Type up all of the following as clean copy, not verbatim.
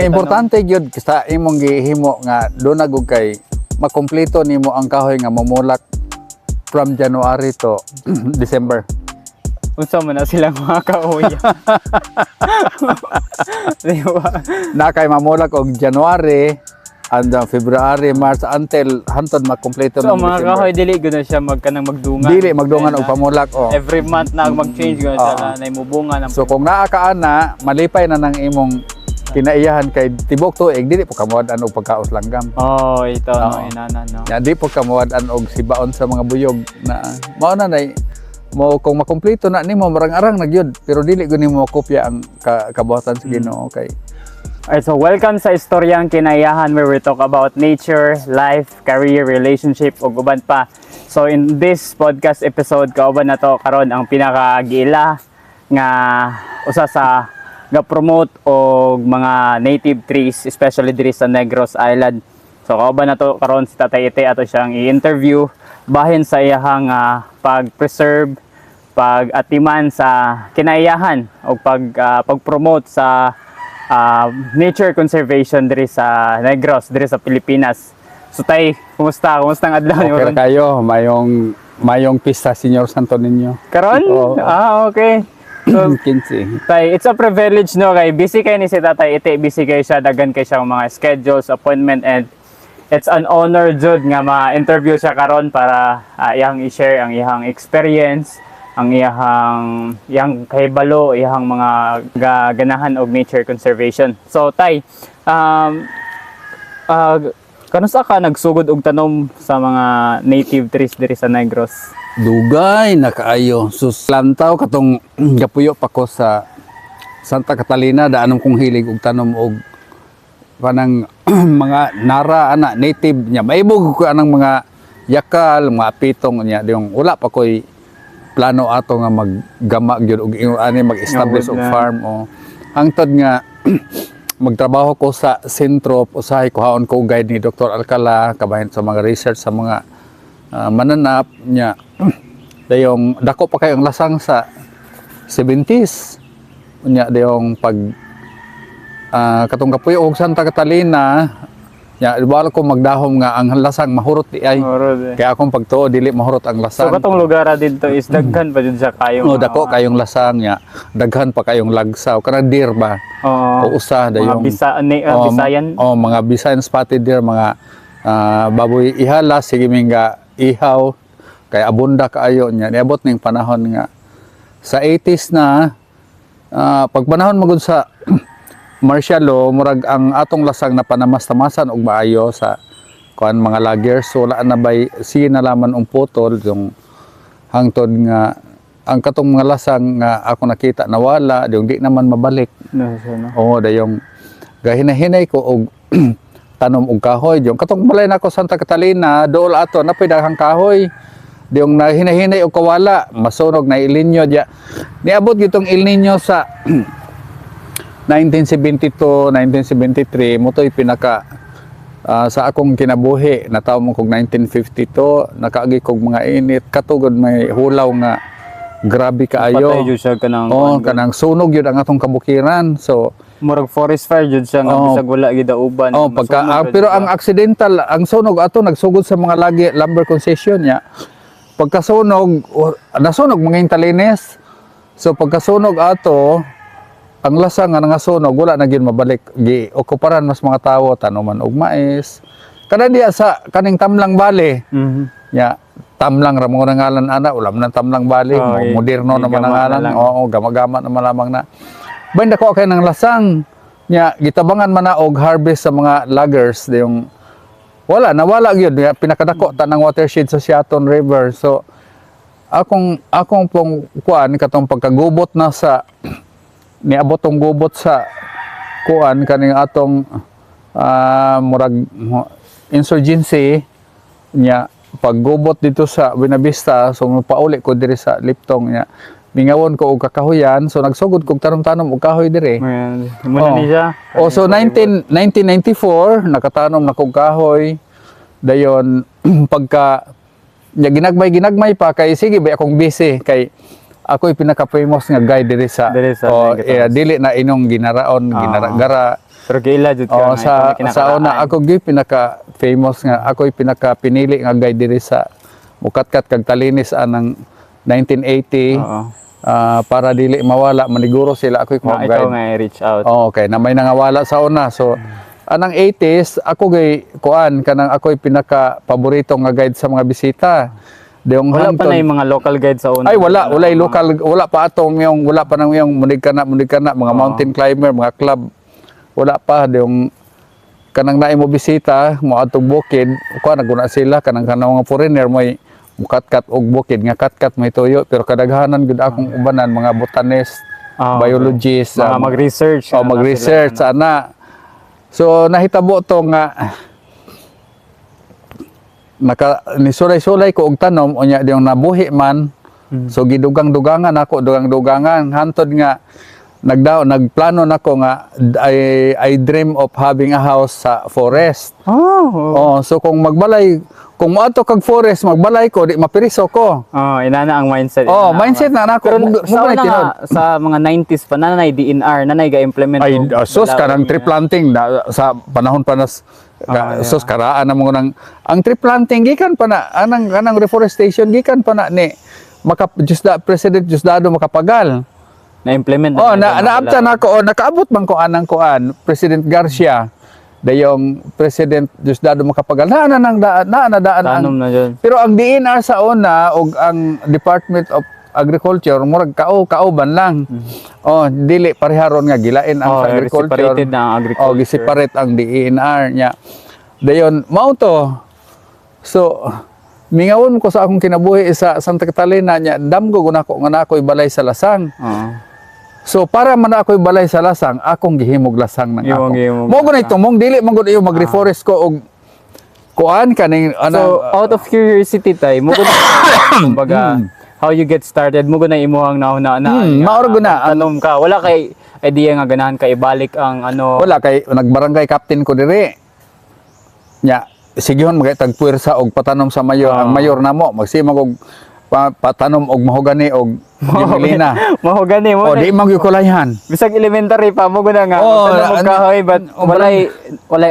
Importante gyud sa imong gihimo nga do na gud kay makumpleto nimo ang kahoy nga mamulak from January to December. Unsa man na silang mga kahoy. Di ba? Na kay mamulak og January hanggang February, March until hantod makumpleto So ng mga December. kahoy dili gud na siya magkanang magdungan. Dili magdungan og pamulak oh. Every month na mag-change gud siya Oo. na imubunga ng So kung naa ka ana, malipay na nang imong kinaiyahan kay tibok tuig dili po kamuwad-an og pagkaos langgam. Oh, ito Oo. no inana no. Ya di po kamuwad-an og sibaon sa mga buyog na mao na nay mo kung makumpleto na nimo marang-arang na gyud pero dili gud nimo makopya ang kabuhatan sa Ginoo kay Alright, so welcome sa Istoryang Kinaiyahan where we talk about nature, life, career, relationship ug uban pa. So in this podcast episode kauban na to karon ang pinakagiila nga usa sa ga-promote og mga native trees especially diri sa Negros Island. So kauban na to karon si Tatay Ite ato siyang i-interview bahin sa iyang pag-preserve, pag-atiman sa kinaiyahan o pag-promote sa nature conservation diri sa Negros, diri sa Pilipinas. So tay, kumusta? Kumusta ang adlaw niyo? okay kayo mayong pista Señor Santo Niño. Karon? Oo. Okay. So, 15. tay, it's a privilege no kay busy kay ni si Tatay Ite, busy kay siya, daghan kay siya mga schedules, appointment, and it's an honor jud nga ma-interview siya karon para iyang i-share ang iyang experience, ang iyang kahibalo, iyang mga ganahan og nature conservation. So tay, kanusa ka nagsugod og tanom sa mga native trees diri sa Negros? Dugay na kaayo. Sus lantaw katong gapuyo pa ko sa Santa Catalina daanom kong hilig og tanom og kanang mga nara ana native nya. Maibog ko anang mga yakal, mga pitong nya yung wala pa koy plano ato nga maggama gyud og ani mag-establish og farm o hangtod nga magtrabaho ko sa sentro usahay kuhaon ko guide ni Dr. Alcala kabahin sa mga research sa mga mananap nya dayong dako pa kay ang lasang sa 70s nya dayong pag katong kapuyo og Santa Catalina nya wala ko magdahom nga ang lasang mahurot di ay kaya akong pagtuo dili mahurot ang lasang. So katong lugar dito is daghan pa jud sa kayong dako kayong lasang nya daghan pa kayong lagsaw kana deer ba o usa dayong Bisayan mga Bisayan spotted deer mga baboy ihala sige minga ihaw kay abunda kaayo nya niabot ning panahon nga sa 80s na pag panahon magud sa martial law murag ang atong lasang na panamas-tamasan og maayo sa kuan mga laggers so wala na bay sige na laman putol yung hangtod nga ang katong mga lasang nga ako nakita nawala yung di naman mabalik. Oo dayong gahinahinay ko og tanom og kahoy yung katong balay nako Santa Catalina dool ato napay daghang kahoy yung nahinahinay og kawala masunog na El Nino dia niabot gitong El Nino sa 1972 1973 motoy pinaka sa akong kinabuhi nataw mo kog 1952 nakaagi kog mga init katugod may hulaw nga grabe kaayo patay jud siya kanang kanang sunog yun ang atong kabukiran so murag forest fire jud siya nga bisag wala gid uban. Pero ang accidental ang sunog ato nagsugod sa mga lagi lumber concession nya. Pagkasunog nasunog mga intalines. So pagkasunog ato ang lasa nga nangasunog wala na gyud mabalik gi okuparan mas mga tawo tanuman og mais. Kada diya sa kaning Tamlang Valley. Nya Tamlang ra mo ngalan ana ulam nang Tamlang Valley moderno naman ang ngalan. Oo gama-gama naman lamang na. Banda ko kay nang lasang nya gitabangan man na og harvest sa mga loggers yung nawala gyud pinakadako tanang watershed sa Siaton River so akong pong kuan katong pagkagubot na sa niabot tong gubot sa kuan kaning atong murag insurgency nya paggubot dito sa Buenavista so pauli ko diri sa Liptong nya mingawon ko og kakahuyan so nagsugod kog tanom-tanom og kahoy diri. So 1994 nakatanom na kog kahoy dayon pagka ginagmay pa kay sige ba akong busy kay ako'y pinaka-famous nga guide diri sa dili na inong ginaraon ginaragara Pero giila jud ka Oh, nga, ikaw may sa kinakaraan. una ako gyud pinaka famous nga ako'y pinaka pinili nga guide diri sa Mukatkat kag Talinis anang 1980 Oo. para dili mawala maniguro sila ako'y Nga kuha ikaw guide. nga i-reach out. Oh, okay na may nangawala sa una. So anang 80s ako gay kuan kanang ako'y pinaka paborito nga guide sa mga bisita. Deong Wala pa hangtod- na yung mga local guide sa una. Ay wala yung local, wala pa atong yung wala pa nang yung munig ka na mga mountain climber, mga club. Wala pa yung kanang naay mo bisita mo atong bukid, kuha naguna sila kanang mga foreigner may mukatkat og bukid nga katkat may tuyo pero kadaghanan gud akong ubanan mga botanist, Ah, biologists, mga mag-research. o mag-research ana. So nahitabo to nga nisulay-sulay ko og tanom unya diyong nabuhi man. So gidugang-dugangan ako, dugang-dugangan hantod nga nagplano nako nga I dream of having a house sa forest. Oh. Oh, so kung moadto kag forest, magbalay ko, di mapiriso ko. Oh, inana ang mindset. Oh, Inana mindset na nako. Pero sa una nga, sa mga 90s pa, nanay DNR, nanay ga-implement. Ay, og sus ka ng balawin tree niya. planting na, sa panahon pa nas Yeah. sus karaan na mo nang ang tree planting gikan pa na anang reforestation gikan pa na ni President Diosdado Makapagal. Na-implement Oh, na. naabtan ako, nakaabot man ko anang kuan, President Garcia. Dayong President Diosdado Makapagal. Daan Tanom na dyan. Pero ang DNR sa una ug ang Department of Agriculture murag kauban lang. Oh, dili pareharon nga gilain ang Oh, sa agriculture. separated na ang agriculture. Oh, giseparate ang DNR nya. Dayon mao to. So mingawon ko sa akong kinabuhi sa Santa Catalina nya damgo guna ko nga nakoy balay sa lasang. Oo. So para man ako'y balay sa lasang, akong gihimog lasang ng ako. Gihimog Mo gunay lasang. tumong dili man gud iyo mag-reforest ko og kuan kaning So, out of curiosity tay, mo gud kumbaga how you get started, mo gud na imuhang nauna na. maor gud na. Tanom ka, wala kay idea nga ganahan ka ibalik ang ano. wala kay nagbarangay captain ko diri. Nya sigihon magay tagpuwersa og patanom sa mayor. Ang mayor namo magsimag og patanom og mahogani og gimilina. Mahogani mo. O di man gyud kulayhan. Bisag elementary pa mo gud nga Oh, tanom og kahoy but oh, walay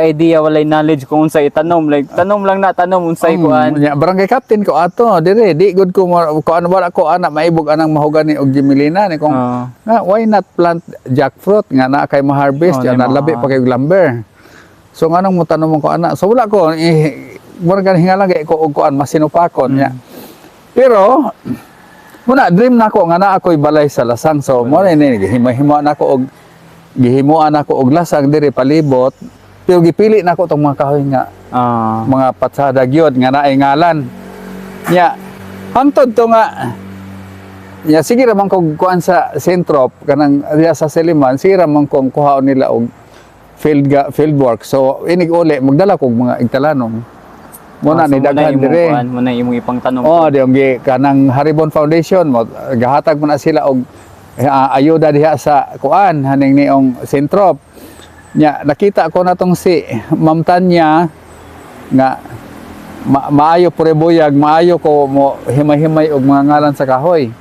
idea, walay knowledge kung unsay itanom, like tanom lang na tanom unsay kuan. Nya barangay captain ko ato diri di gud ko kuan wala ko ana maibog anang mahogani og gimilina ni kung why not plant jackfruit nga na kay ma-harvest Oh, yan di labi ma- pa kay lumber. So nganong mo tanom ko ana. So wala ko murag hingalan kay ko og kuan masinupakon nya. Pero muna dream nako nga na ako'y balay sa lasang. So mo na ni gihimo nako og gihimuan ako og lasang diri palibot. Pero gipili nako tong mga kahoy nga mga patsada gyud nga naay ngalan. Nya hangtod to nga nya sige ra man kog kuan sa sentro kanang diya sa Seliman, sige ra man kong kuhaon nila og field work. So inig uli magdala kog mga igtalanong. Muna ni daghan dire. Muna imong ipang tanom. Oh, diong kanang Haribon Foundation mo gahatag mo na sila og ayuda diha sa kuan haning niong sentro. Nya nakita ko na tong si Ma'am Tanya nga maayo purebuyag, maayo ko mo himay-himay og mga ngalan sa kahoy.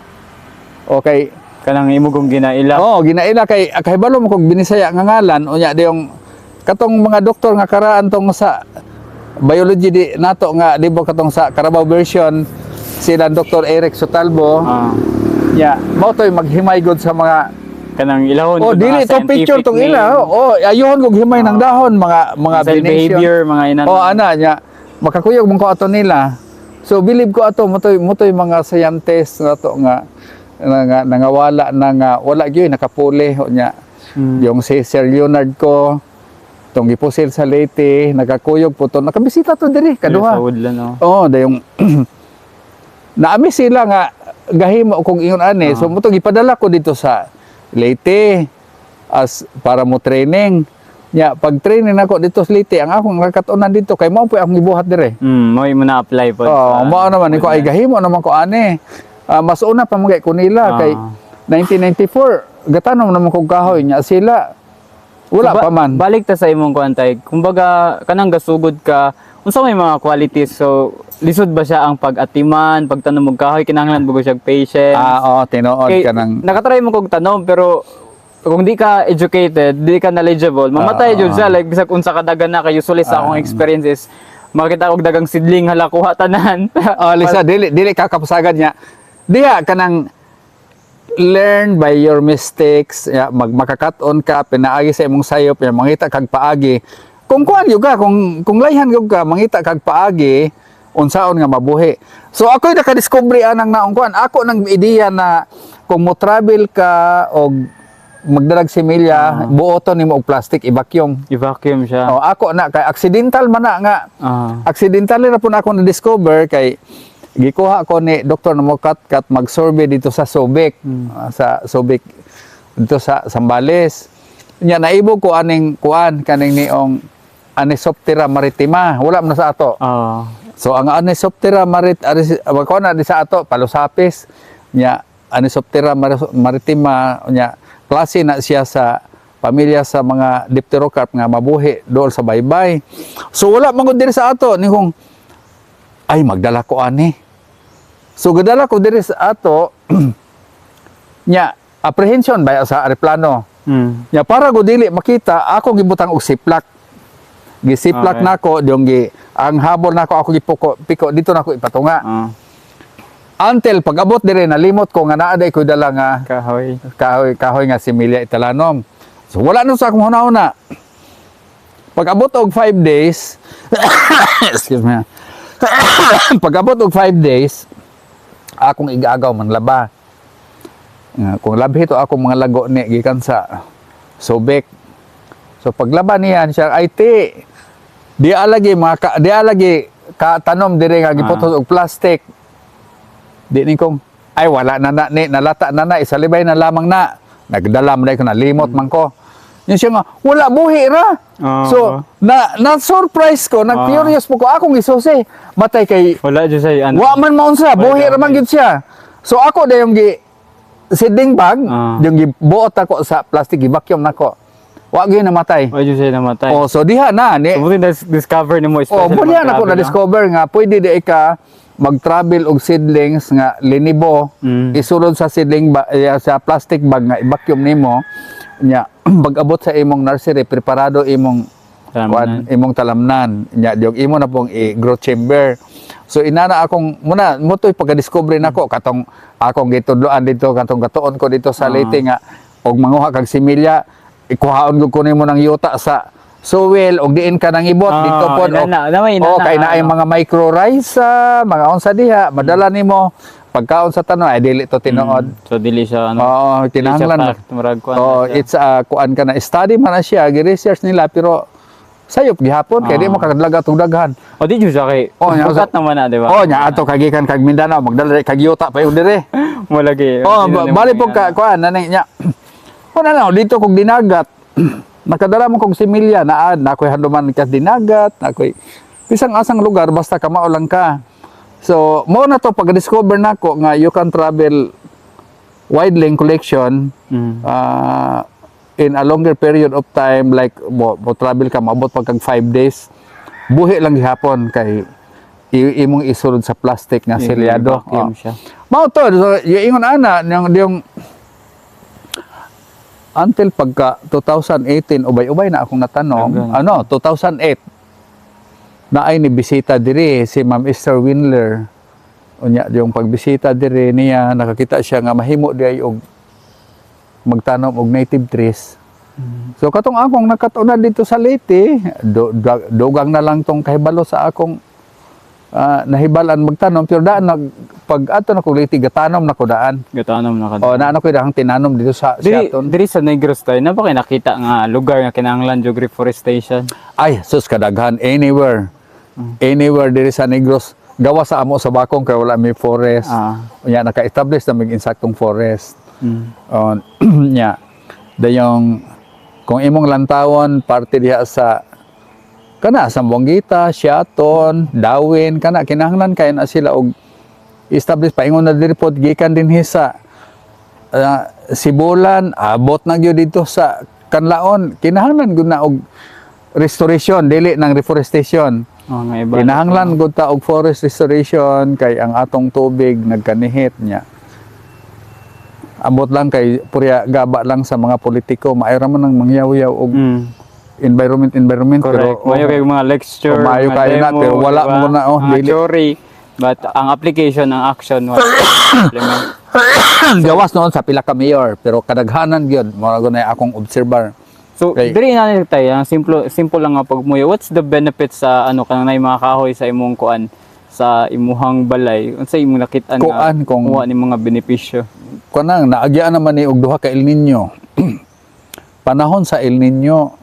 Okay. Kanang imong ginaila. Oh, ginaila kay balo mo kog binisaya nga ngalan unya diong katong mga doktor nga karaan tong sa biology di nato nga dibo katong sa Carabao version sila Dr. Eric Sotalbo. Yeah, mao toy maghimay gud sa mga kanang ilahon. oh dili to picture tong ila. Oh, ayuhon kog himay ng dahon mga cell venation. behavior mga inan. Oh ana nya makakuyog man ko ato nila. So believe ko ato motoy mga scientists nato nga nangawala na nga wala gyud nakapuli nya. Yung si Sir Leonard ko tong gipusil sa Leyte, nagakuyog po to. Nakabisita to diri kaduha. Sa woodland, no? Oh, dayong naami sila nga gahimo kung ingon ani. So mo to gipadala ko dito sa Leyte as para mo training. Nya pag training nako dito sa Leyte, ang akong nakatunan dito kay mao po akong gibuhat dire. Mo na apply po. Oh, mao naman ko ay gahimo naman ko ani. Mas una pa magay ko nila kay 1994 gatanom naman kog kahoy nya sila wala pa man. Balik ta sa imong kuantay. Kumbaga kanang gasugod ka, unsa may mga qualities? So lisod ba siya ang pag-atiman, pagtanom og kahoy, kinahanglan ba siya patience? Oo, tinuod ka ng Nakatry mo kog tanom pero kung di ka educated, di ka knowledgeable, mamatay jud siya like bisag unsa ka dagan na kay usually sa akong experiences makita og dagang sidling hala kuha tanan. Lisa, dili ka kapasagan niya. Diya kanang learn by your mistakes, ya, makakaton ka, pinaagi sa imong sayop, ya, mangita kag paagi. Kung kuan yung ka, kung layhan yung ka, mangita kag paagi, unsaon nga mabuhi. So ako'y nakadiscovery anang naong kuan. Ako nang ideya na kung mo travel ka o magdalag similya, buoton nimo og plastic, i-vacuum. I-vacuum siya. O, ako na kay accidental man na nga. Accidental na po na ako na-discover kay gikuha ko ni Dr. na mo kat mag-survey dito sa Subic. Sa Subic dito sa Zambales. Nya naibog ko aning kuan kaning niong Anisoptera maritima. Wala man na sa ato. So ang Anisoptera maritima di sa ato palusapis nya Anisoptera maritima nya klase na siya sa pamilya sa mga dipterocarp nga mabuhi dool sa baybay. So wala man gud diri sa ato ni kung ay magdala ko ani. So gadala ko diri sa ato nya apprehension ba sa aeroplano. Nya para go dili makita ako gibutang og siplak. Gisiplak nako diyong ang habol nako ako gipiko dito nako ipatunga. Until pag-abot dire nalimot ko nga naa day ko dala nga kahoy nga similya italanom. So wala na sa akong hunahuna. Pag-abot og 5 days excuse me. Pag-abot og 5 days akong igagaw man laba. Kung labi ito akong mga lago ni gikan sa Subic. So paglaba niyan siya ay ti di alagi ka tanom dire nga giputos og plastic. Di ni kong ay wala na ni nalata na isalibay na lamang na nagdala man ko nalimot man ko yun siya nga wala buhi ra. So na surprise ko nag-curious po ko akong isusi matay kay wala jud say wa man maunsa buhi ra man gid siya. So ako dayong seedling bag yung gibuot ako sa plastic i-vacuum nako wa gyud namatay. Wa jud say namatay. So diha na ni discover nimo especially. bunya na ko na discover nga pwede di ka mag-travel og seedlings nga linibo isulod sa seedling sa plastic bag nga i-vacuum nimo nya pag-abot sa imong nursery preparado imong talamnan nya diog imo na pong i-grow chamber. So inana akong muna motoy pagka-discover nako katong akong gitudloan dito katong katuon ko dito sa Leyte nga og manguha kag similya ikuhaon ko nimo ng yuta sa soil og diin ka nang ibot dito pod kay naay mga microrhiza mga unsa diha madala nimo pagkaon sa tanom ay dili to tinuod. So dili siya tinahanglan it's kuan ka na study man na siya gi-research nila pero sayop gihapon kay di mo kakadlaga tug daghan. Di jud sa kay bukat naman na di ba? Nya ato kagikan kag Mindanao magdala kag yuta pa yung dire. Mo lagi. Bali po ka kuan nani nya. Kuna na dito kog dinagat. Nakadala mo kong similya na ako'y handuman ka dinagat, ako'y pisang asang lugar basta kamao lang ka. So, mo na to pag-discover nako nga you can travel widely in collection in a longer period of time like mo travel ka maabot pagkag 5 days. Buhi lang gihapon kay imong isulod sa plastic nga selyado. Mao to so, ingon ana yung until pagka 2018 ubay-ubay na akong natanom 2008 na ay ni bisita diri si Ma'am Esther Winler unya yung pagbisita diri niya nakakita siya nga mahimo di og magtanom og native trees. So katong akong nakatuna dito sa Leyte dugang na lang tong kahibalo sa akong nahibalan magtanom pero daan pag ato na ko Leyte gatanom na ko daan na ko dahang tinanom dito sa Seaton diri sa Negros tayo na ba kay nakita nga lugar nga kinahanglan jog reforestation ay sus kadaghan anywhere diri sa Negros gawa sa amo sa bakong kay wala may forest nya naka-establish na mig insaktong forest nya dayong kung imong lantawon parte diha sa kana Sambuangita, Seaton, Dawin kana kinahanglan kay na sila og establish paingon na diri pod gikan dinhi sa Sibulan abot na gyud dito sa Kanlaon kinahanglan gud na og restoration dili nang reforestation. Kinahanglan gud ta og forest restoration kay ang atong tubig nagkanihit nya. Ambot lang kay purya gaba lang sa mga politiko, maayo man nang mangyaw-yaw og environment Correct. pero Mayo kay mga lecture, mayo mga kayo na, demo, pero wala diba? mo na, Mga dili. theory. But ang application, ang action, wala implement. gawas noon sa pila ka mayor, pero kadaghanan gyud mao na akong observer. So, Okay. diri na nila tayo, ang simple lang nga pagmuyo. What's the benefits sa ano kanang mga kahoy sa imong kuan sa imuhang balay? Unsa imong nakit-an nga Kuan kung- kuha ni mga benepisyo? Kanang naagya naman ni og duha ka El Nino. Panahon sa El Nino,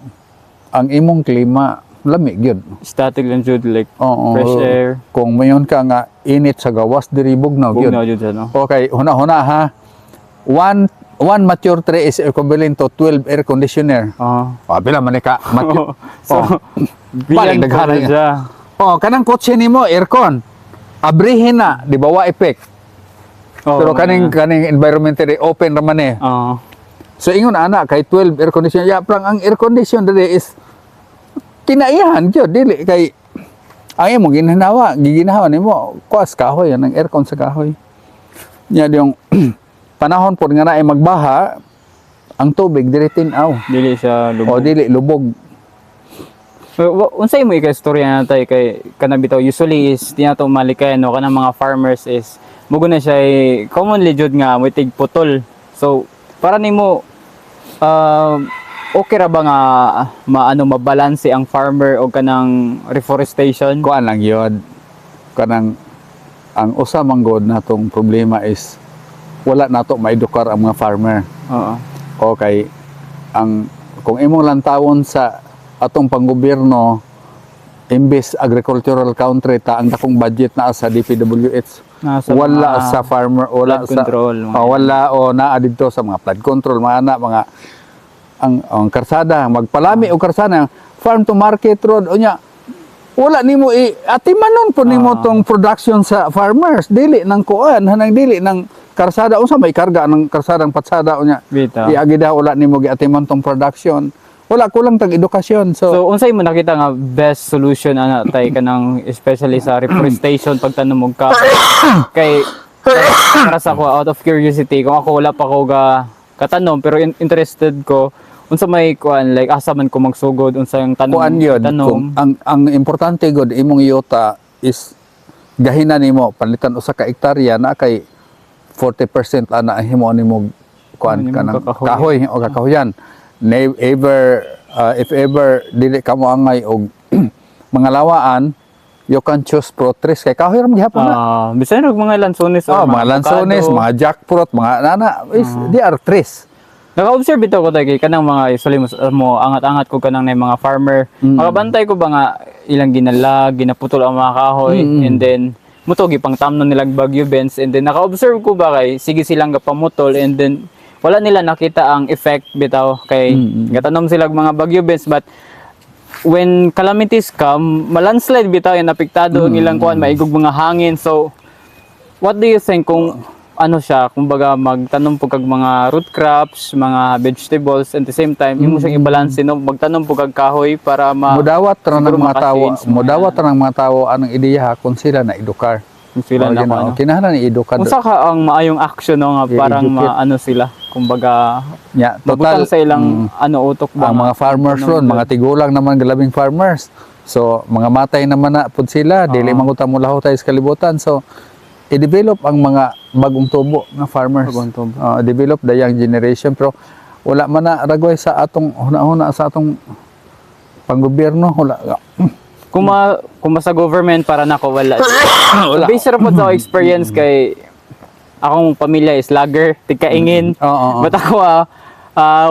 ang imong klima lamig gyud. Static lang jud like Oo. fresh air. Kung mayon ka nga init sa gawas diri bugnaw gyud. Bugnaw jud sa no. Okay, huna ha. One mature tree is equivalent to 12 air conditioner. Pila man ni ka mature. So, Balik, bilang daghanan ko yan. siya. Kanang kotse nimo aircon. Abrihin na, di ba wa effect. Pero kaning environment diri open ra man eh. So ingon ana kay 12 air conditioner. Ya prang ang air condition diri is kinaiyahan gyud dili kay ang imong giginawa nimo kuas kahoy ang aircon sa kahoy. Nya yung panahon pod nga na ay magbaha, ang tubig dili tinaw. Dili siya O lubog. dili lubog. Unsay mo istorya na tay kay kanang bitaw usually is tiya to malikay no kanang mga farmers is mugo na siya commonly jud nga mo tig putol. So para nimo okay ra ba nga mabalanse ang farmer o kanang reforestation? Kuan lang yun. Kanang ang usa man god natong problema is wala nato maedukar ang mga farmer. Oo. Okay. Kung imong lantawon sa atong panggobyerno imbes agricultural country ta ang dakong budget na sa DPWH Nasa wala mga sa farmer wala flood sa control, mga wala o naa dito sa mga flood control mga ang karsada magpalami og karsada farm to market road unya wala nimo atimanon po nimo tong production sa farmers dili nang kuan hanang dili nang karsada unsa may karga ng karsadang patsada unya Bitaw. iagi daw wala nimo giatiman tong production wala kulang tag edukasyon So unsay mo nakita nga best solution ana tay kanang especially sa reforestation pagtanom og kay para sa ako out of curiosity kung ako wala pa ko katanom pero interested ko unsa may kuan like asa man ko magsugod unsa yung kuan yun kung ang importante god imong iyota is gahina nimo palitan usa ka hektarya na kay 40% ana himo nimo kuan Ano, kanang kakahoy. kahoy o kakahoyan if ever dili ka mo angay og mga lawaan you can choose fruit trees kay kahoy ra gihapon na bisan og mga lansones or mga lansones avocado. mga jackfruit mga nana is they are trees. Naka-observe ito ko tayo kanang mga usually mo angat-angat ko kanang na mga farmer. Makabantay ko ba nga ilang ginalag, ginaputol ang mga kahoy and then mutogi pang tamnon nilang bagyo bends and then naka-observe ko ba kay sige silang gapamutol and then wala nila nakita ang effect bitaw kay gatanom sila mga bagyo bends but when calamities come, malandslide bitaw yung apektado ang ilang kuan maigog mga hangin. So what do you think kung ano siya, kumbaga magtanom po kag mga root crops, mga vegetables at the same time imo siyang i-balance no magtanom po kag kahoy para Mudawat ra ng siguro mga tawo, maka-change mga- mudawat ra ng mga tawo anong ideya kung sila na edukar. sila na ano. Kinahanglan ni edukar. Unsa ka ang maayong action no nga parang I-educate. maano sila, kumbaga Nya, mabutang sa ilang ano utok ba ang mga farmers ron, mga tigulang naman galabing farmers. So, mga matay naman na pud sila, dili man ko ta mulaho tayo sa kalibutan. So, i-develop ang mga bagong tubo nga farmers. Bagong tubo. Develop the young generation pero wala man na ragway sa atong huna-huna sa atong panggobyerno wala. kung sa government para nako wala. So, based ra po sa experience kay akong pamilya is lager, tigkaingin. Oo. But ako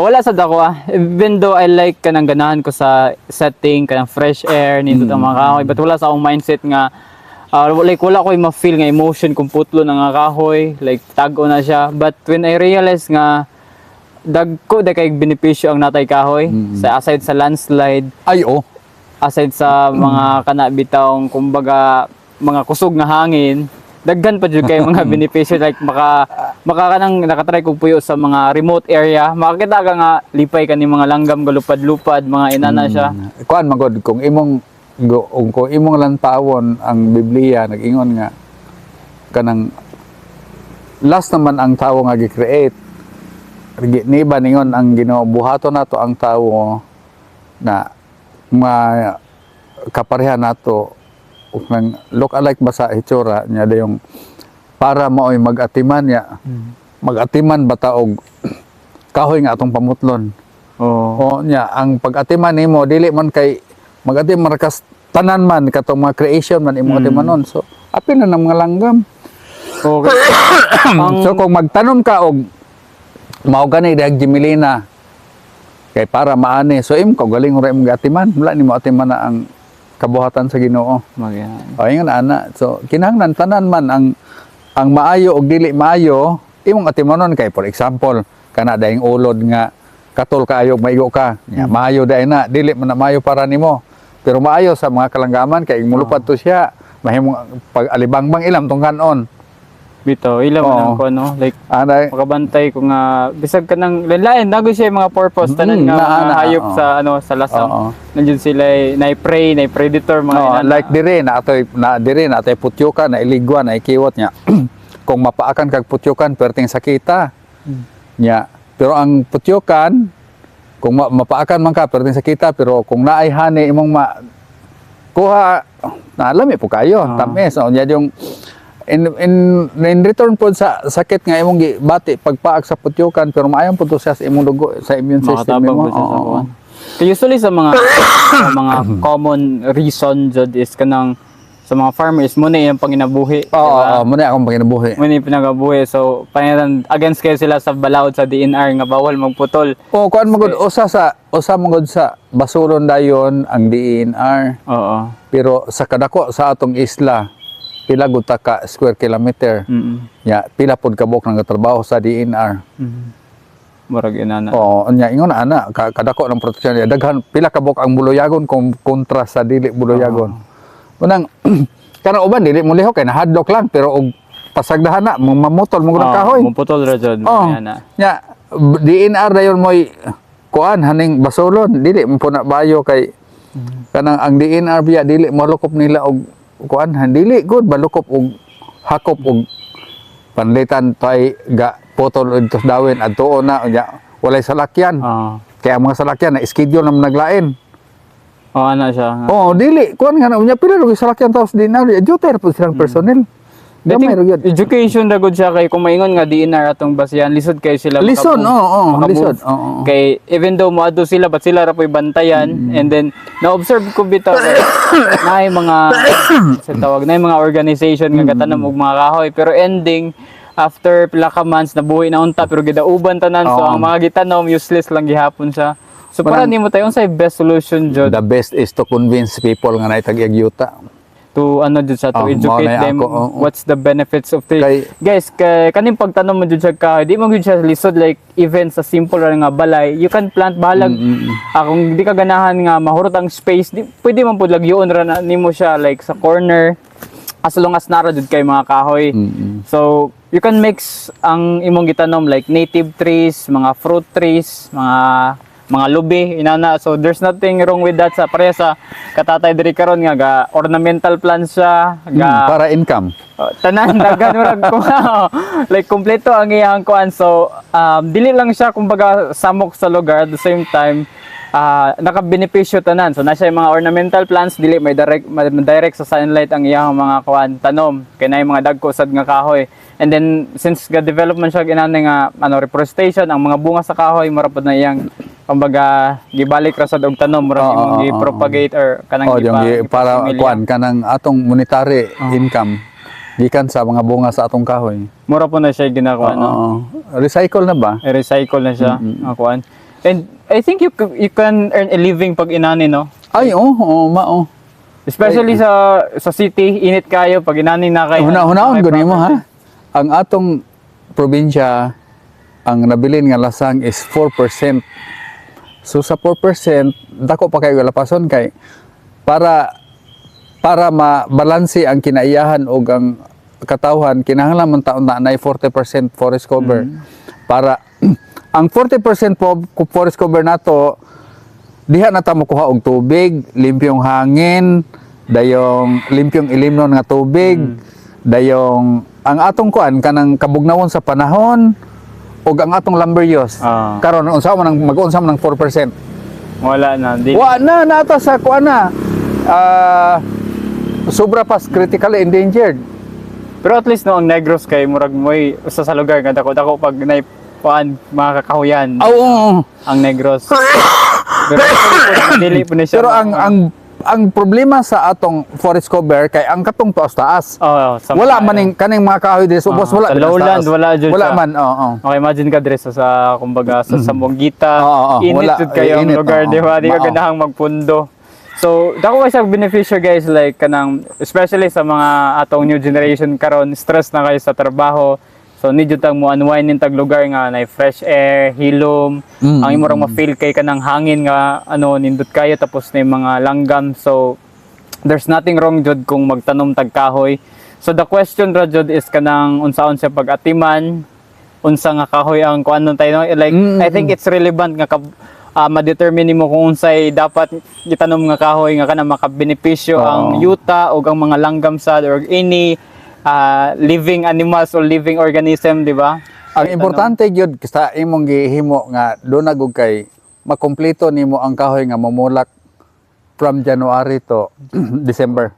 wala sa dako even though I like kanang ganahan ko sa setting kanang fresh air nindot ang mga kahoy but wala sa akong mindset nga like wala ko ma-feel nga emotion kung putlo na nga kahoy like tago na siya but when I realize nga dagko kay benepisyo ang natay kahoy sa aside sa landslide Ay, aside sa mga kanabitawng kumbaga mga kusog nga hangin daghan pa jud kay mga benepisyo like maka kanang nakatry kog puyo sa mga remote area makakita ka nga lipay ka ni mga langgam galupad-lupad mga inana siya kuan magod kung imong lantawon ang Biblia nag-ingon nga kanang last naman ang tawo nga gi-create niba ningon ang Ginoo buhaton nato ang tawo na kapareha nato ug nang look alike ba sa hitsura niya dayong para maoy mag-atiman ya. Mag-atiman ba ta og kahoy nga atong pamutlon. Oo. O nya ang pag-atiman nimo dili man kay mag-atiman kas tanan man katong mga creation man imong atimanon. So apil na ng mga langgam. Okay. So kung magtanom ka og mao gani dahil Jimelina kay para maani so im ko galing ora imong atiman wala nimo atiman na ang kabuhatan sa Ginoo. Magyan. O ingon ana. So kinahanglan tanan man ang maayo og dili maayo imong atimanon kay for example kana daing ulod nga katol kaayo maigo ka. Nya maayo dai na dili man na maayo para nimo. Pero maayo sa mga kalanggaman kay mulupad to siya mahimong pag alibangbang ilam tong kanon. Bito, ilam man ko no, like Anay makabantay ko nga bisag ka nang lain nago siya yung mga purpose tanan nga mga hayop sa sa lasang. Nandiyan sila na prey, na predator mga like dire na atoy putyukan na iligwa na ikiwot nya. Kung mapaakan kag putyukan perting sakita. Nya, pero ang putyukan kung mapaakan man ka perting sakita pero kung naay hani imong kuha nalami po kayo tamis nya yung in return po sa sakit nga imong gibati pagpaak sa putyukan pero maayon po to siya sa imong dugo sa immune system mo. Usually sa mga common reason jud is kanang sa mga farmers mo na yung panginabuhi. Oo, mo na akong panginabuhi. Mo na yung pinagabuhi. So, panginan against kayo sila sa balaod sa DNR nga bawal magputol. Oo, kuan magud usa magud sa basulon dayon ang DNR. Oo. Pero sa kadako sa atong isla pila gud ta ka square kilometer. Ya, pila pod kabok nang trabaho sa DNR. Murag inana. Oo, nya ingon ana kadako ng proteksyon niya daghan pila kabok ang buloyagon kung kontra sa dili buloyagon. Unang kanang uban dili mo lihok kay nahadlok lang pero og pasagdahan na mamutol mo ng kahoy. Muputol ra jud inana. Nya DNR dayon moy kuan haning basulon dili mo na bayo kay kanang ang DNR biya dili malukop nila og kuan dili good balukop og hakop og panlitan tay ga potol og dawin adto na nya walay salakyan. Kaya ang mga salakyan na schedule na naglain. Ana siya. Dili kuan nga unya pila og salakyan taos DNR adjuter po silang personnel. Gamay ra gyud. Education ra gud siya kay kung maingon nga DNR atong basihan lisod kay sila lisod lisod. Kay even though moadto sila but sila ra po'y bantayan and then na-observe ko bitaw naay mga sa tawag naay mga organization nga gatanam og mga kahoy pero ending after pila ka months nabuhi na unta pero gidauban tanan so ang mga gitanom useless lang gihapon siya. So para nimo tayo unsay best solution jud? The best is to convince people nga naitag yuta. To jud sa to educate them what's the benefits of the guys kaning pagtanom mo jud sa kahoy di mo jud siya lisod like even sa simple ra nga balay you can plant balag kung di ka ganahan nga mahurot ang space di pwede man pud lagyoon ra na nimo siya like sa corner as long as nara jud kay mga kahoy. So you can mix ang imong gitanom like native trees, mga fruit trees, mga lubi inana so there's nothing wrong with that sa pareha sa katatay diri karon nga ga ornamental plants siya para income tanan daghan murag ko like kompleto ang iyang kuan so dili lang siya kumbaga samok sa lugar at the same time nakabenepisyo tanan so na siya mga ornamental plants dili may direct sa sunlight ang iyang mga kuan tanom kay nay mga dagko sad nga kahoy. And then since ga development siya ginani nga reforestation ang mga bunga sa kahoy marapod na iyang kumbaga gibalik ra sad og tanom mura imong gi-propagate or kanang para kuan kanang atong monetary income gikan sa mga bunga sa atong kahoy. Mura po na siya ginakuha no. Recycle na ba? Recycle na siya kuan. And I think you can earn a living pag inani no. Ay especially sa city init kayo pag inani na kayo. Hunahon gud nimo ha. Ang atong probinsya ang nabilin nga lasang is 4%. So sa 4%, dako pa kayo lapason kay para mabalanse ang kinaiyahan o ang katawhan kinahanglan man taon na 40% forest cover. Para ang 40% forest cover nato diha na ta makuha og tubig, limpyong hangin, dayong limpyong ilimnon nga tubig, dayong ang atong kuan kanang kabugnawon sa panahon ug ang atong lumber use. Karon unsa man ang mag-unsa man ng 4%. Wala na. Di, Wa na nata sa kuan na. Sobra pas critically endangered. pero at least no, ang Negros kay murag moy usa sa lugar nga dako-dako pag naipuan mga kakahuyan. Oo. Ang Negros. Pero dili po na siya. Pero ang problema sa atong forest cover kay ang katong taas. Oh, Wala maning kaning mga kahoy dito subos wala. sa lowland taas. wala jud Wala siya. man, oo. Okay, imagine ka dres sa kumbaga sa Sambuguita. Oo, Init wala, jud kayo ang init, lugar, oo. di ba? Di ka Oo. ganahang magpundo. So, dako sa beneficiary guys like kanang especially sa mga atong new generation karon stress na kayo sa trabaho. So need jud tang mo unwind ning tag lugar nga na fresh air, hilom. Ang imo rang ma-feel kay kanang hangin nga ano nindot kayo tapos na yung mga langgam. So there's nothing wrong jud kung magtanom tag kahoy. So the question ra jud is kanang unsaon siya pag-atiman, unsa nga kahoy ang kuan tayo no? Like I think it's relevant nga ma-determine mo kung unsay dapat gitanom nga kahoy nga kana makabenepisyo ang yuta o ang mga langgam sad or any living animals or living organism, di ba? Ang importante gyud sa imong gihimo nga dunag og kay makumpleto nimo ang kahoy nga mamulak from January to December.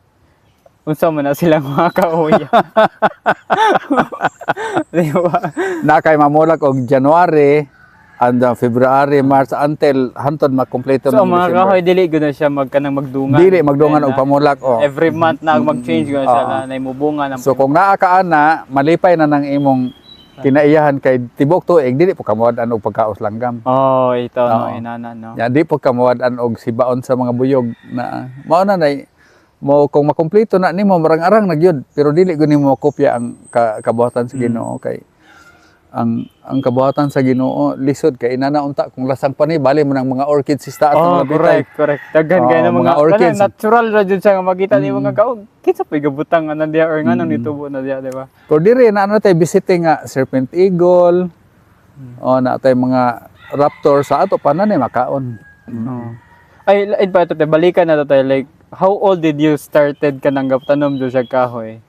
Unsa man na silang mga kahoy. Di ba? Na kay mamulak og January and February, March until hantod makumpleto So, ng ang mga December. kahoy dili gud na siya magkanang magdungan. Dili magdungan Then, og pamulak oh. Every month na mag-change gud siya na imubunga ng So kung naa ka ana, malipay na nang imong kinaiyahan kay tibok tuig dili po kamuwad-an og pagkaos langgam. Oh, ito no, Oo. inana no. Ya di po kamuwad-an og sibaon sa mga buyog na mao na nay mo kung makumpleto na nimo marang-arang na gyud pero dili gud nimo makopya ang kabuhatan sa Ginoo kay ang kabuhatan sa Ginoo lisod kay inana unta kung lasang pa ni bali mo ng mga orchids sa taas ng labitay. Correct. Daghan Oo, kayo ng mga mga orchids. orchids. Natural ra jud siya nga makita ni mga kaog. Kinsa pa gabutang ana diya or nganong nitubo na diya, di ba? Pero diri na ano tay visiting nga serpent eagle. O na tay mga raptor sa ato pa na ni makaon. Oo. Ay, lain pa ito, balikan na to tayo. Like, how old did you started ka nang tanom dyan siya kahoy?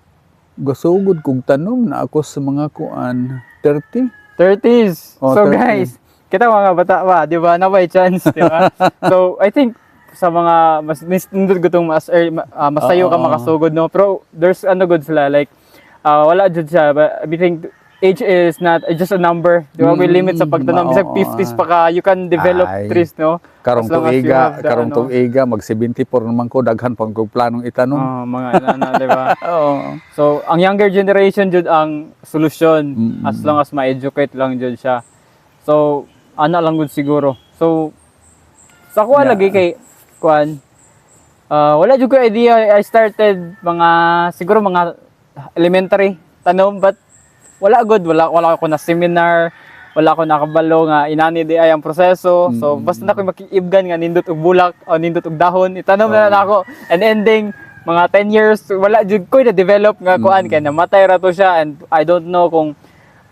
Gasugod kog tanom na ako sa mga kuan 30. 30s! Oh, So 30. guys, kita mga bata ba, di ba? Na by chance, di ba? So, I think, sa mga, mas nindot ko itong masayo ka Oo. makasugod, no? Pero, there's ano good sila, like, wala dyan siya, but I think, age is not just a number. Di ba? May limit sa pagtanom. Bisag 50s pa ka, you can develop Ay. trees, no? Karong As long as you tuiga, have the, karong ano, tuiga mag 74 naman ko daghan pang kog planong itanom. mga inana, di ba? Oo. So, ang younger generation jud ang solusyon Mm-mm. as long as ma-educate lang jud siya. So, ana lang gud siguro. So, sa kuha Yeah. lagi kay kuan wala jud ko idea. I started mga siguro mga elementary tanom but wala wala ako na seminar, wala ako nakabalo nga inani di ay ang proseso. So basta na ko makiibgan nga nindot og bulak o nindot og dahon, itanom na ako. And ending mga 10 years wala jud ko na develop nga kuan kay namatay ra to siya and I don't know kung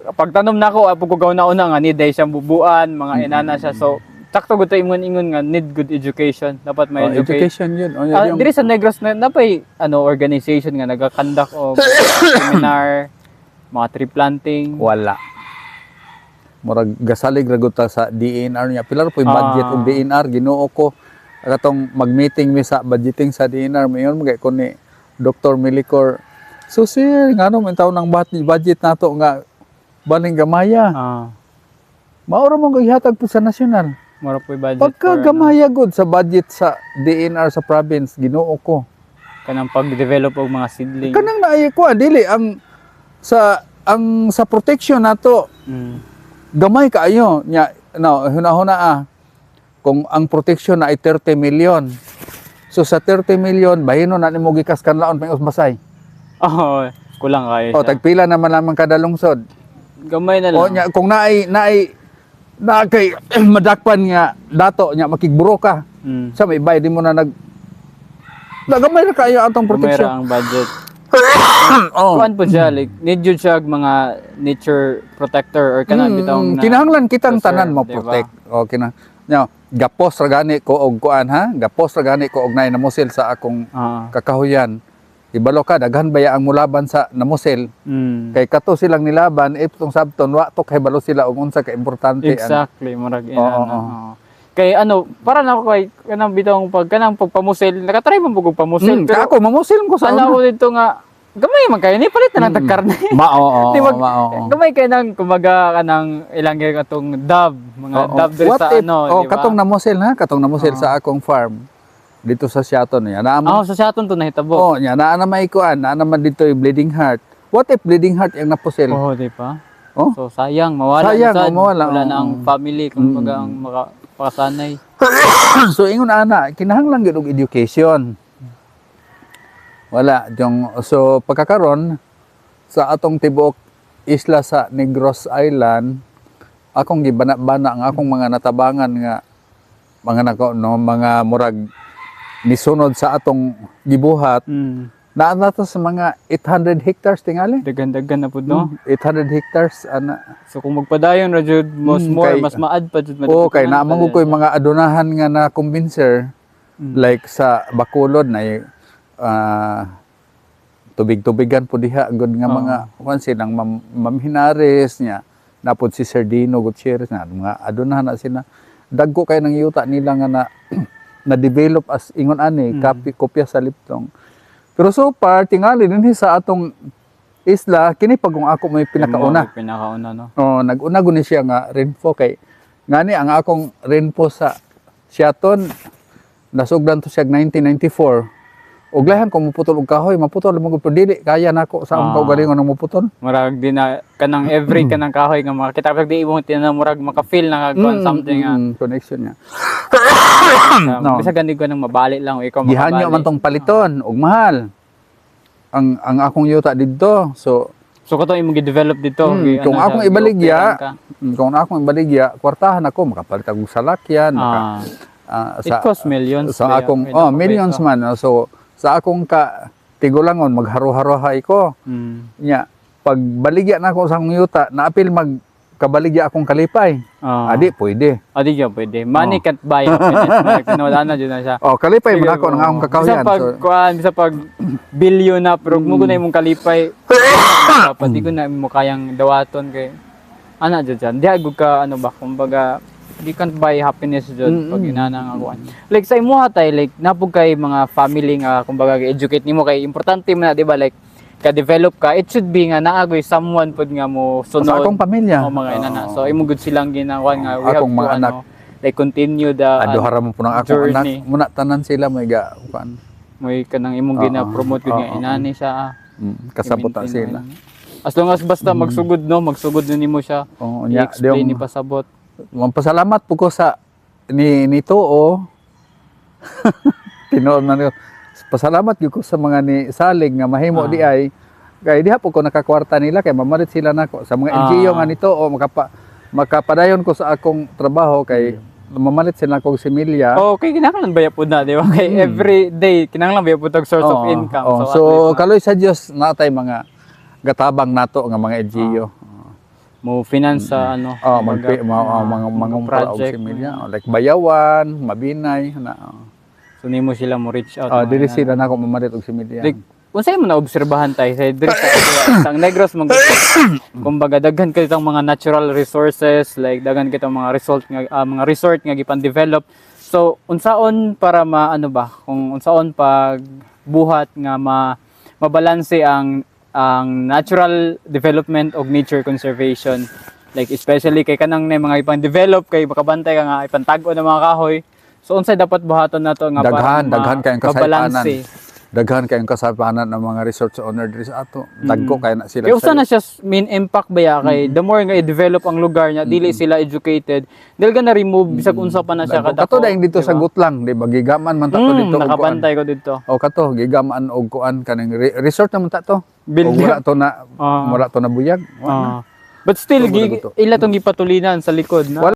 pagtanom nako apo ko gaw na una nga need day siyang bubuan, mga inana siya. So sakto gud to ingon nga need good education. Dapat may Education yun. O, yung- diri sa Negros na napay organization nga nagakandak og seminar, mga tree planting. Wala. Murag gasalig ra gud ta sa DNR niya. Pilar po yung budget og DNR Ginoo ko. Katong mag-meeting mi sa budgeting sa DNR mayon magay ko ni Dr. Milicor. So sir, ngano man taw nang budget nato nga baling gamaya. Maura mo gihatag po sa nasyonal. Mura po budget Pagka for, gamaya gud sa budget sa DNR sa province Ginoo ko. kanang pag-develop og mga seedling. Kanang naay ko dili ang sa protection nato gamay kaayo nya no hunahuna kung ang protection na ay 30 million. So sa 30 million bahino na nimo gikas kanlaon pang usbasay. Oh, kulang kayo O siya. tagpila naman lamang kada lungsod. Gamay na O lang. nya kung naay kay madakpan nga dato nya makigburo ka. Sa may bayad mo na nagamay na kayo atong Gamay protection. ra ang budget. Oh. Kuan po siya, like, need yun siya mga nature protector or kanang bitong na kinahanglan kitang preserve, tanan mo diba? protect. O nya gapos ra gani ko og kuan ha. Gapos ra gani ko og nay namusil sa akong kakahuyan. ibalo ka daghan baya ang mulaban sa namusel. Kay kato silang nilaban itong sabton wa to kay balo sila ug unsa ka importante Exactly, murag ina. Oo. Kay para na ako kay kanang bitong kanang pagpamusil, nakatry mo bugog pamusil Pero ako mamusil ko sa ano ko dito nga gamay man kayo ni palit na ng karne. Mao. Di ba, gamay kayo nang kumaga kanang ilang yung atong dab, mga dab diri What sa if, ano, di ba? katong namusil ha, katong namusil sa akong farm dito sa Seattle niya. Sa Seattle to nahitabo. Oh, nya naa na may kuan, naa naman dito yung bleeding heart. What if bleeding heart yung napusil? Oo, di ba? Oh? So sayang, mawala Sayang, na sad. mawala. Wala na ang family kumbaga ang makasanay. So ingon ana, kinahanglan gyud og education. Wala so pagkakaron sa atong tibuok isla sa Negros Island, akong gibana-bana ang akong mga natabangan nga mga murag nisunod sa atong gibuhat. Naa sa mga 800 hectares tingali. Dagan-dagan na pud no. 800 hectares ana. So kung magpadayon ra jud mas more, mas maad pa jud Oo, kay naamang ko yung mga adunahan nga na convincer like sa Bacolod na tubig-tubigan po diha gud nga mga kuan silang Mamhinares niya napod si Sardino Gutierrez na mga adunahan na sila dagko kay nang yuta nila nga na develop as ingon ani kopya sa Liptong. Pero so far tingali dinhi sa atong isla kini pag kung ako may pinakauna. Pinakauna no. Oh, nag-una guni siya nga rainfall kay ngani ang akong rainfall sa Seattle nasugdan to siya 1994. Og lahan ko muputol og kahoy, maputol mo gud dili kaya nako sa ang kaugalingon ng muputol. Murag di na kanang every kanang kahoy nga makita pag di imong tinan murag maka-feel na something nga connection niya. No. Bisa gandi ko nang mabali lang o ikaw makabali. Gihanyo man tong paliton og mahal. Ang akong yuta didto. So kato imong gi-develop dito. kung akong ibaligya, kwartahan ako makapalit og salakyan, it costs millions. Sa akong millions man. So sa akong tigulangon magharo-harohay ko. Nya pag baligya na ako sa akong yuta, naapil magkabaligya akong kalipay. Adi pwede. Adi gyud pwede. Money can't buy happiness. Pinawala na jud na siya. Kalipay man ako ng akong kakawyan. Bisa pag billion na pero mo na imong kalipay. Pati ko na mo kayang dawaton kay ana jud diyan. Di agud ka ano ba kumbaga you can't buy happiness jud pag inana nga kuan. Like sa imuha tay like napug kay mga family nga kumbaga educate nimo kay importante man na di ba like ka-develop ka, it should be nga naagoy someone pud nga mo sunod sa akong pamilya. O mga inana. So imo gud silang ginawa nga we have akong to mga anak like continue the aduhara mo po ng akong journey. anak muna tanan sila may kuan. May kanang imong gina-promote gud nga inani siya. Kasabot ta sila. As long as basta magsugod no, magsugod na nimo siya. I-explain ni pasabot. Pasalamat po ko sa ni Too. Tinuod man ko. Pasalamat gyud ko sa mga ni Salig nga mahimo di ay kay diha po ko nakakwarta nila kay mamalit sila nako sa mga NGO nga nito o makapadayon ko sa akong trabaho kay mamalit sila kog similya. Okay, kinahanglan baya pud na di ba? Kay every day kinahanglan baya pud og source of income. So kaloy sa Dios natay mga gatabang nato nga mga NGO. Mo finance sa ano mga project similya like Bayawan, Mabinay na. So nimo sila mo reach out. Dili sila nako mamalit og similya. Like unsay mo na obserbahan tay sa diri sa Negros kumbaga daghan kitang mga natural resources like daghan kitang mga resort nga gipan-develop. So unsaon para maano ba kung unsaon pag buhat nga mabalanse ang natural development og nature conservation like especially kay kanang mga ipang-develop kay makabantay ka nga ipantag-o ng mga kahoy. So unsay dapat buhaton nato nga daghan kayong kasaypanan. balanse. Daghan kayong kasaypanan ng mga resorts owner diri sa ato. Dagko kay na sila. Kaya usa na siya main impact ba ya kay the more nga i-develop ang lugar niya dili sila educated dili ka na remove bisag unsa pa na siya kadako. Kato daing dito sa Gutlang, di ba gigaman man tato dito. Nakabantay ko dito. Kato gigaman og kuan kaning resort naman tato. Building. Mura to na buyag. But still ila tong gipatulinan sa likod na.